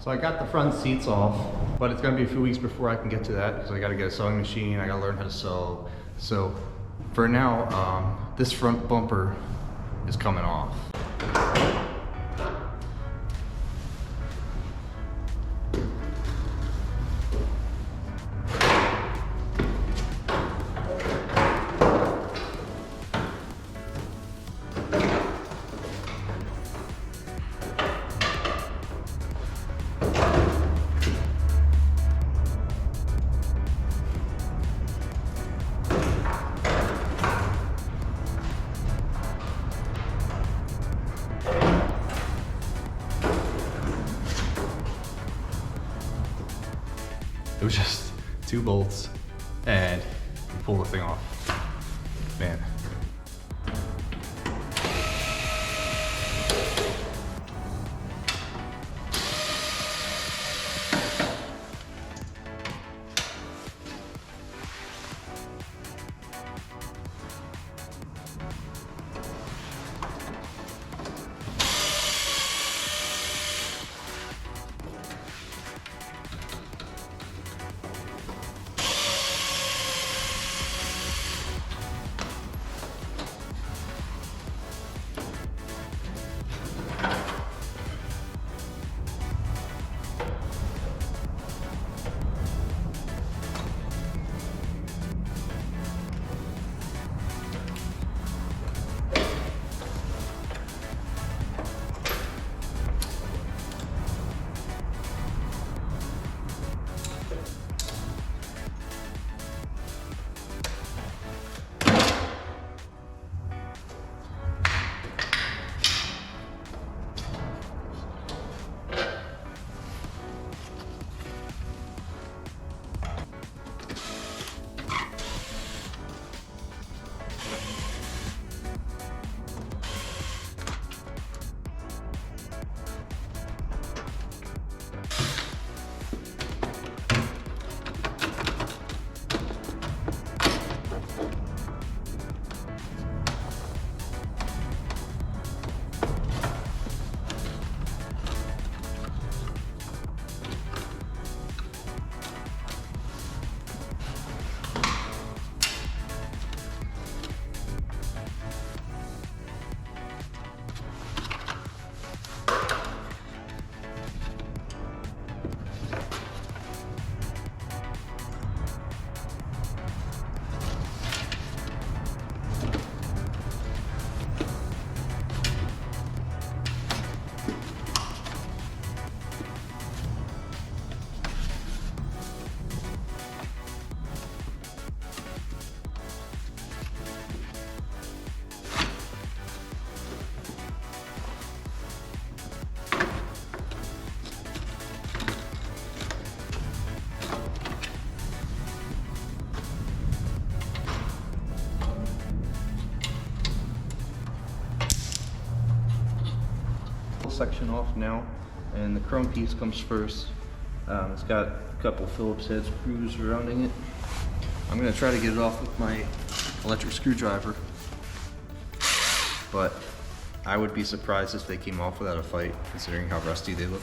So I got the front seats off, but it's gonna be a few weeks before I can get to that because I gotta get a sewing machine, I gotta learn how to sew. So for now, this front bumper is coming off. It was just 2 bolts and you pull the thing off. Man. Section off now, and the chrome piece comes first. It's got a couple Phillips head screws surrounding it. I'm gonna try to get it off with my electric screwdriver, but I would be surprised if they came off without a fight, considering how rusty they look.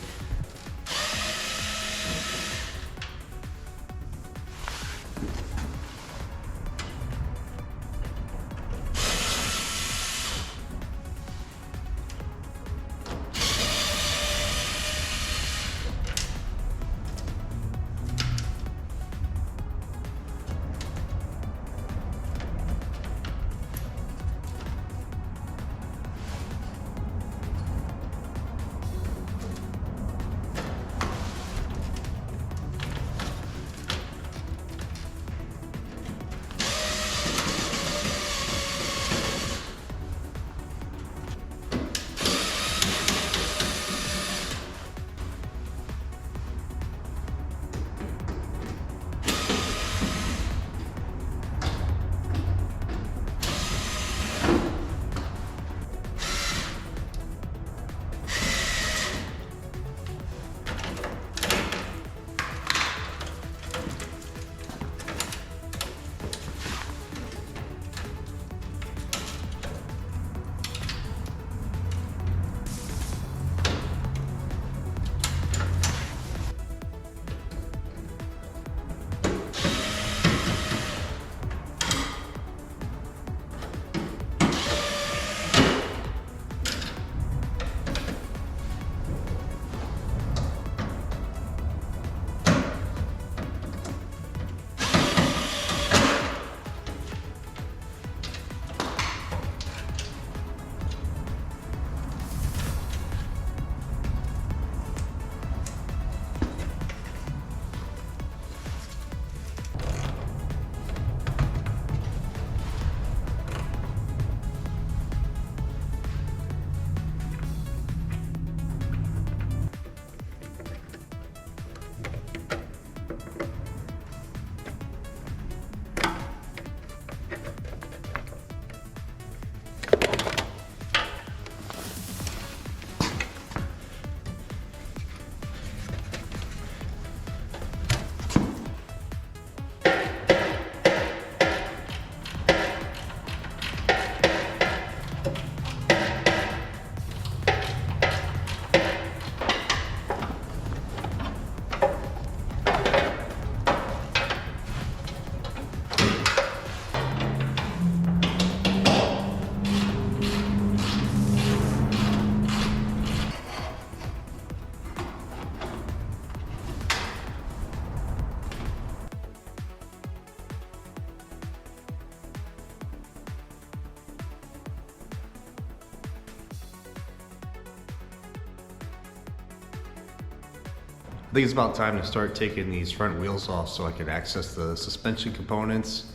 I think it's about time to start taking these front wheels off so I can access the suspension components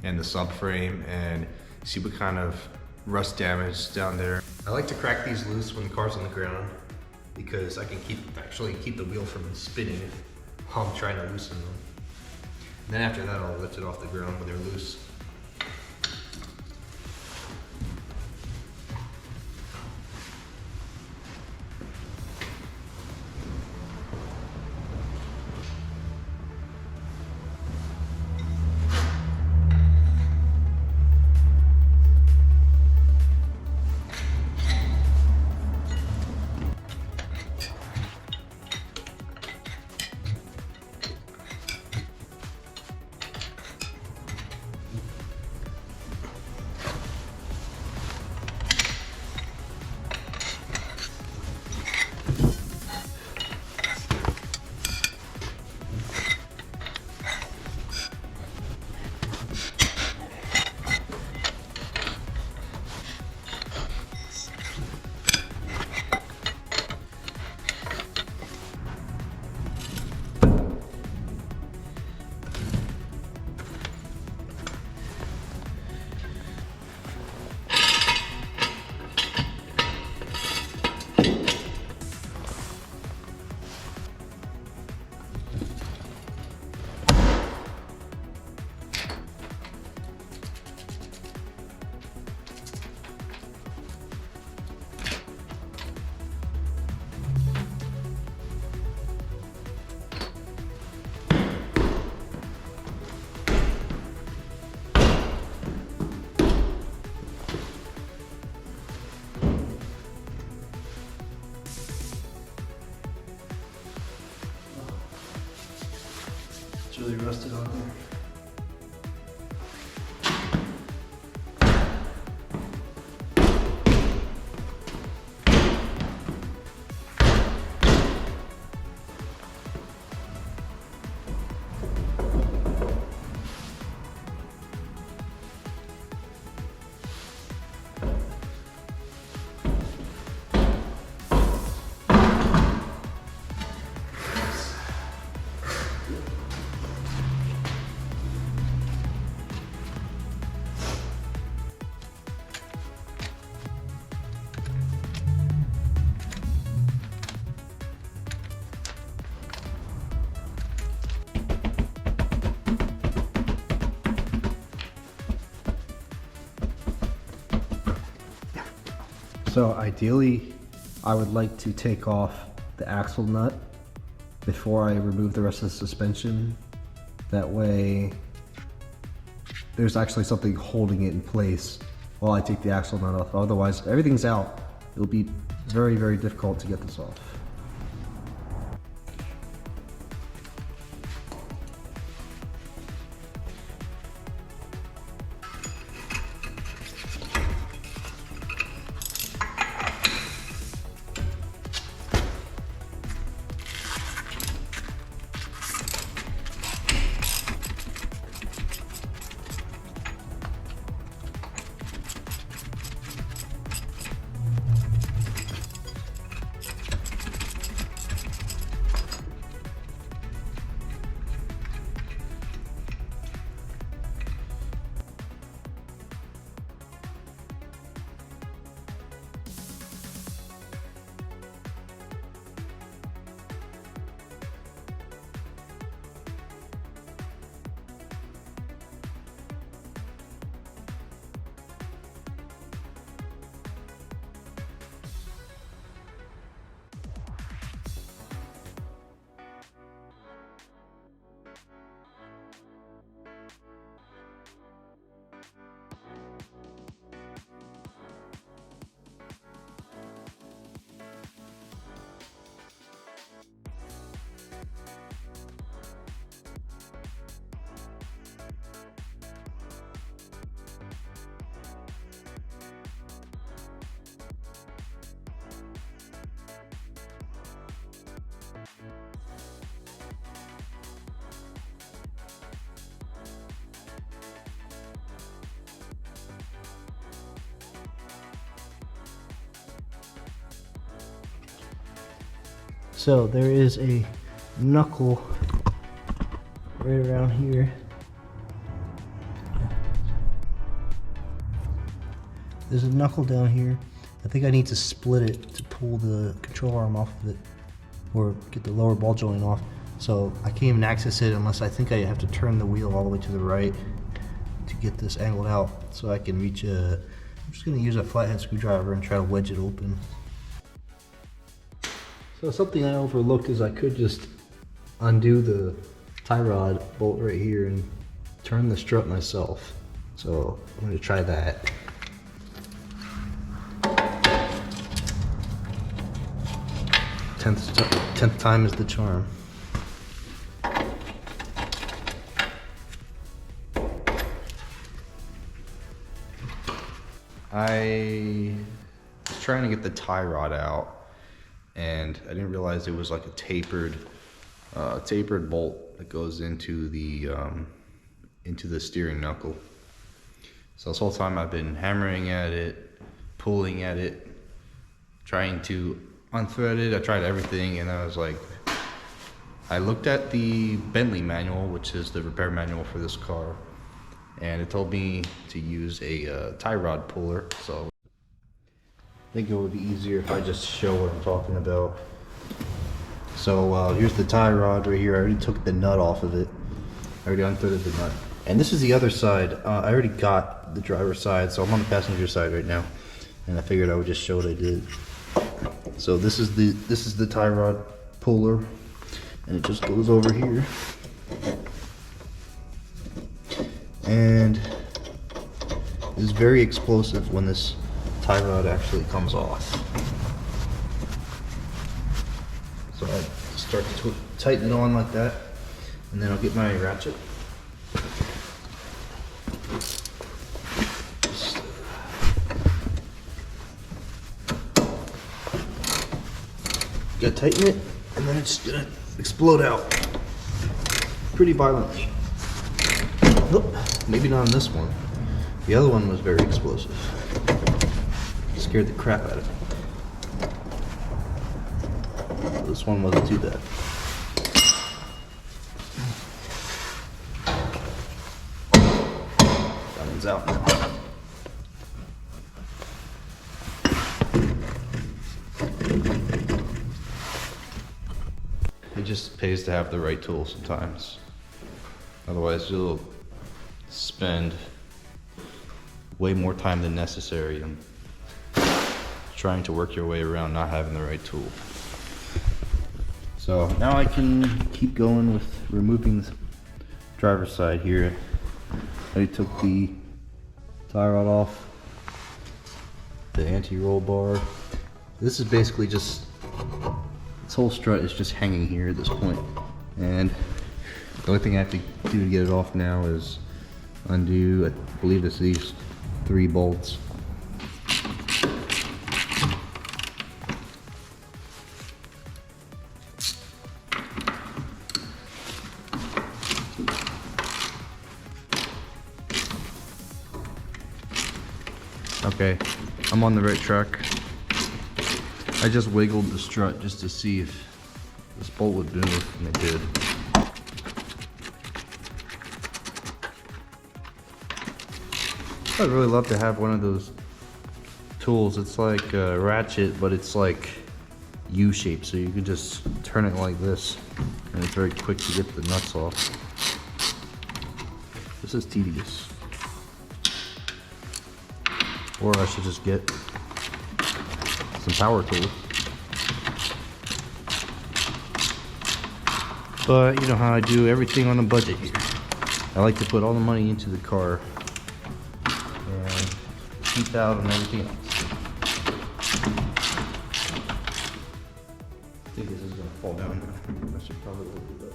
and the subframe and see what kind of rust damage down there. I like to crack these loose when the car's on the ground because I can actually keep the wheel from spinning while I'm trying to loosen them. And then after that, I'll lift it off the ground when they're loose. It's really rusted on there. So ideally, I would like to take off the axle nut before I remove the rest of the suspension. That way, there's actually something holding it in place while I take the axle nut off. Otherwise, everything's out. It'll be very, very difficult to get this off. So there is a knuckle right around here. There's a knuckle down here. I think I need to split it to pull the control arm off of it, or get the lower ball joint off. So I can't even access it unless I think I have to turn the wheel all the way to the right to get this angled out so I can reach a, I'm just gonna use a flathead screwdriver and try to wedge it open. So something I overlooked is I could just undo the tie rod bolt right here and turn the strut myself. So I'm gonna try that. Tenth time is the charm. I was trying to get the tie rod out, and I didn't realize it was like a tapered bolt that goes into the steering knuckle. So this whole time I've been hammering at it, pulling at it, trying to unthread it. I tried everything, and I was like, I looked at the Bentley manual, which is the repair manual for this car, and it told me to use a tie rod puller. So I think it would be easier if I just show what I'm talking about. So here's the tie rod right here. I already took the nut off of it. I already unthreaded the nut. And this is the other side. I already got the driver's side, so I'm on the passenger side right now. And I figured I would just show what I did. So this is the tie rod puller, and it just goes over here. And it's very explosive when this tie rod actually comes off. So I start to tighten it on like that, and then I'll get my ratchet. Gotta tighten it, and then it's gonna explode out pretty violently. Nope, maybe not on this one. The other one was very explosive. Scared the crap out of me. This one wasn't too bad. That one's out now. It just pays to have the right tool sometimes. Otherwise you'll spend way more time than necessary in trying to work your way around not having the right tool. So now I can keep going with removing the driver's side here. I already took the tie rod off, the anti-roll bar. This is basically just, this whole strut is just hanging here at this point. And the only thing I have to do to get it off now is undo, I believe it's these 3 bolts. Okay, I'm on the right track. I just wiggled the strut just to see if this bolt would move, and it did. I'd really love to have one of those tools. It's like a ratchet, but it's like U-shaped, so you can just turn it like this, and it's very quick to get the nuts off. This is tedious. Or I should just get some power tools. But you know how I do everything on a budget here. I like to put all the money into the car and keep out on everything else. I think this is gonna fall down now. I should probably do that.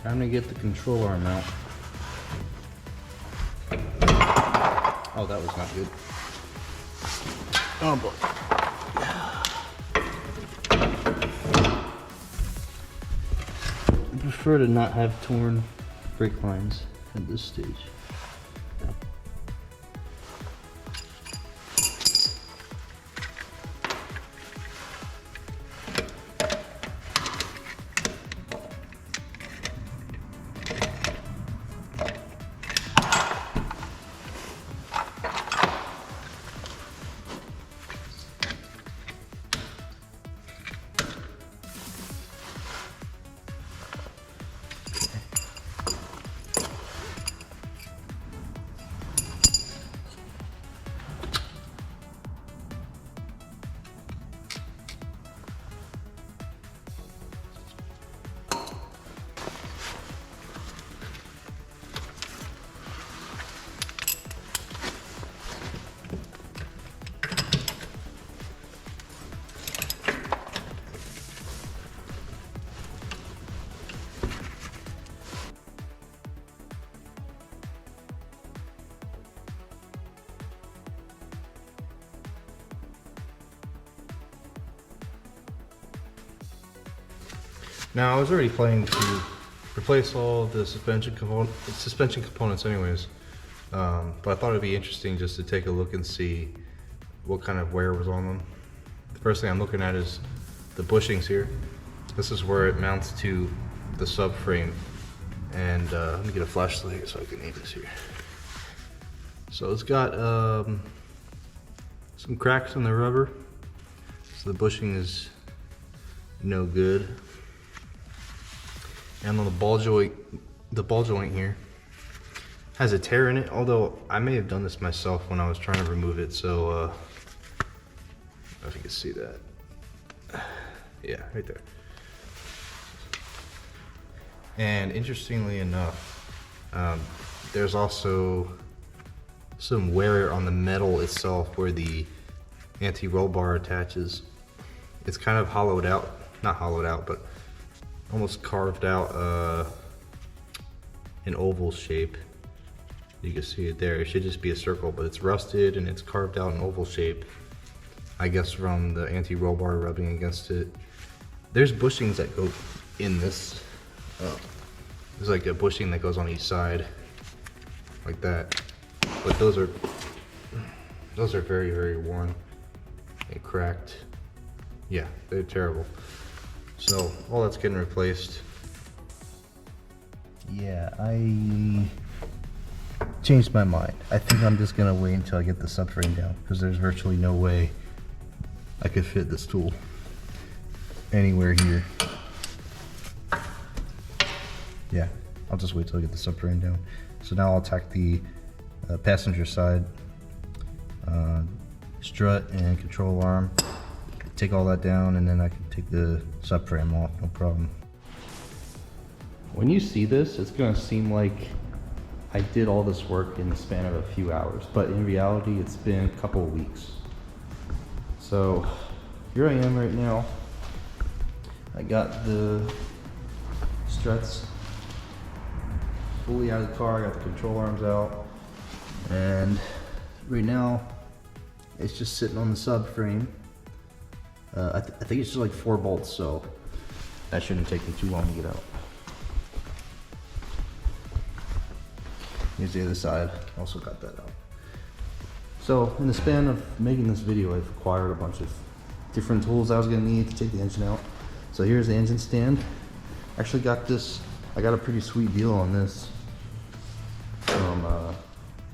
Time to get the control arm out. Oh, that was not good. Oh boy. I prefer to not have torn brake lines at this stage. Now I was already planning to replace all the suspension components anyways, but I thought it'd be interesting just to take a look and see what kind of wear was on them. The first thing I'm looking at is the bushings here. This is where it mounts to the subframe, and let me get a flashlight so I can aim this here. So it's got some cracks in the rubber, so the bushing is no good. And on the ball joint here has a tear in it, although I may have done this myself when I was trying to remove it, so I don't know if you can see that. Yeah, right there. And interestingly enough, there's also some wear on the metal itself where the anti-roll bar attaches. It's kind of hollowed out, not hollowed out, but almost carved out an oval shape. You can see it there. It should just be a circle, but it's rusted and it's carved out an oval shape, I guess from the anti-roll bar rubbing against it. There's bushings that go in this. There's like a bushing that goes on each side, like that. But those are very, very worn and cracked. Yeah, they're terrible. So all that's getting replaced. Yeah, I changed my mind. I think I'm just gonna wait until I get the subframe down, because there's virtually no way I could fit this tool anywhere here. Yeah, I'll just wait till I get the subframe down. So now I'll attack the passenger side strut and control arm, take all that down, and then I can take the subframe off, no problem. When you see this, it's gonna seem like I did all this work in the span of a few hours, but in reality, it's been a couple of weeks. So here I am right now. I got the struts fully out of the car, I got the control arms out, and right now it's just sitting on the subframe. I think it's just like 4 bolts, so that shouldn't take me too long to get out. Here's the other side, also got that out. So in the span of making this video, I've acquired a bunch of different tools I was gonna need to take the engine out. So here's the engine stand. Actually got this, I got a pretty sweet deal on this from a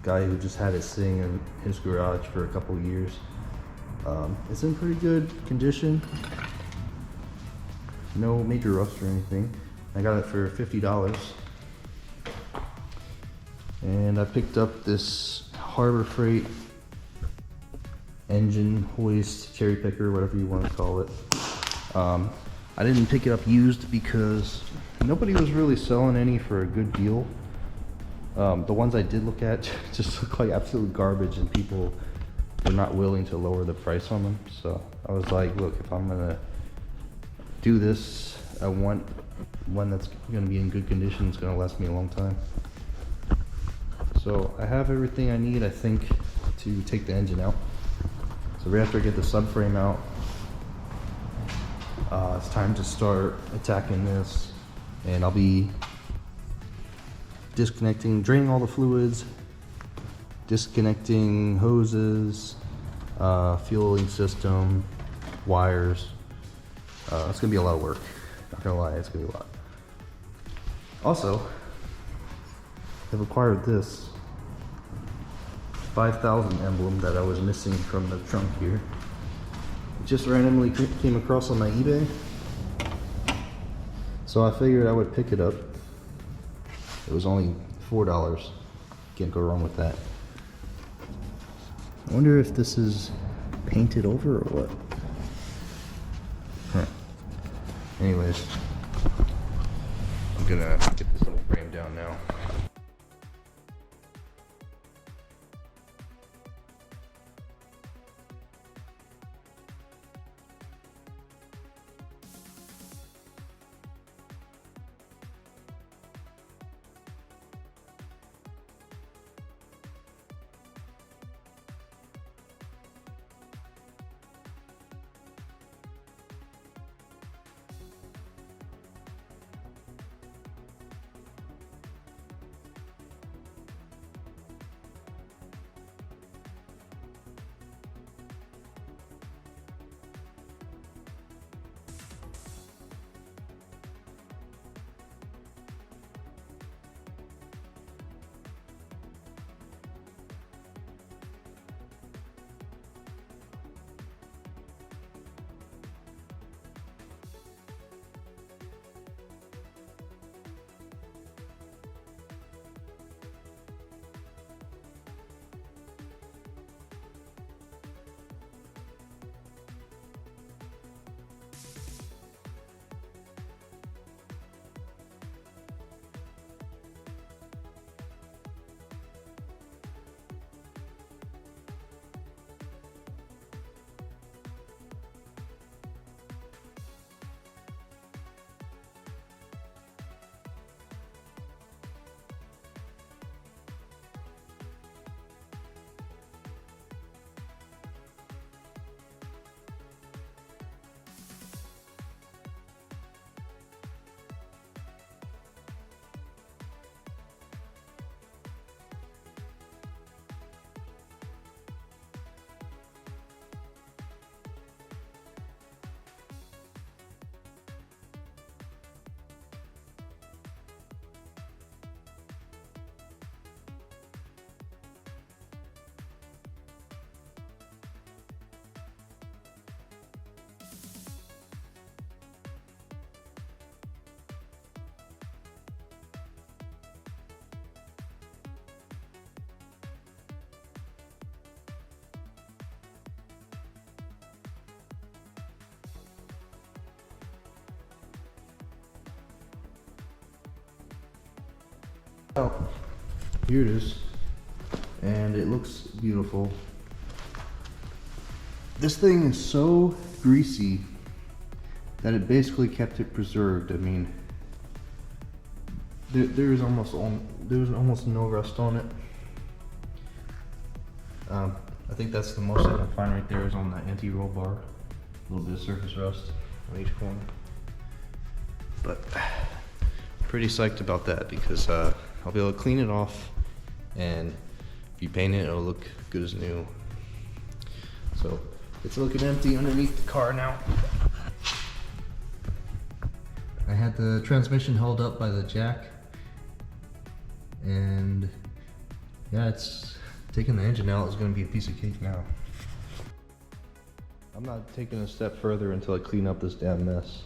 guy who just had it sitting in his garage for a couple years. It's in pretty good condition. No major rust or anything. I got it for $50. And I picked up this Harbor Freight engine hoist, cherry picker, whatever you want to call it. I didn't pick it up used because nobody was really selling any for a good deal. The ones I did look at just look like absolute garbage, and people were not willing to lower the price on them. So I was like, look, if I'm gonna do this, I want one that's gonna be in good condition, it's gonna last me a long time. So I have everything I need, I think, to take the engine out. So right after I get the subframe out, it's time to start attacking this, and I'll be draining all the fluids, disconnecting hoses, fueling system, wires. It's gonna be a lot of work. Not gonna lie, it's gonna be a lot. Also, I've acquired this 5,000 emblem that I was missing from the trunk here. It just randomly came across on my eBay, so I figured I would pick it up. It was only $4. Can't go wrong with that. I wonder if this is painted over or what. Huh. Anyways, I'm gonna get this little frame down now. Oh, here it is, and it looks beautiful. This thing is so greasy that it basically kept it preserved. I mean, there's almost no rust on it. I think that's the most I can find right there is on the anti-roll bar. A little bit of surface rust on each corner. But pretty psyched about that because I'll be able to clean it off, and if you paint it, it'll look good as new. So it's looking empty underneath the car now. I had the transmission held up by the jack, and yeah, it's taking the engine out is going to be a piece of cake now. I'm not taking a step further until I clean up this damn mess.